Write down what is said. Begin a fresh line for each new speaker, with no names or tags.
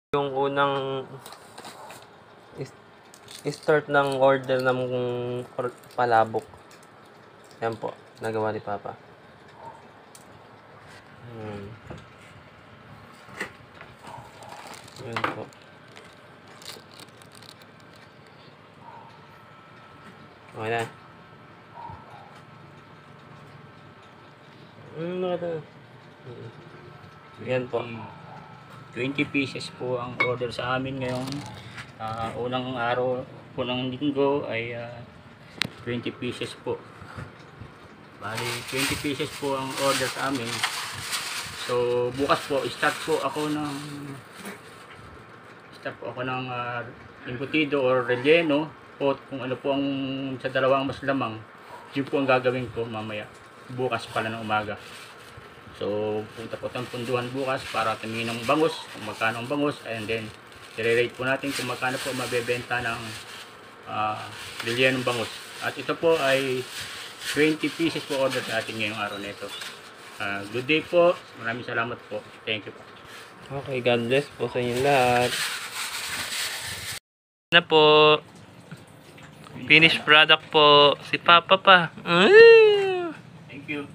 Yung unang start ng order ng palabok. Yan po, nagawa ni Papa. Yan po. Okay na. Yan po.
20 pieces po ang order sa amin ngayong unang araw po ng linggo ay 20 pieces po. Bali 20 pieces po ang order sa amin. So bukas po start po ako ng embutido or relleno o kung ano po ang sa dalawang mas lamang. Yun po ang gagawin ko mamaya. Bukas pala ng umaga. So, punta po tayong punduhan bukas para tingin ng bangus, kung magkano ang bangus, and then, i-rate po natin kung magkano po mabebenta ng lilyan ng bangus. At ito po ay 20 pieces po order natin ngayong araw na ito. Good day po. Maraming salamat po. Thank you po.
Okay, God bless po sa inyo lahat. Na po. Finished product po. Si Papa pa.
Thank you.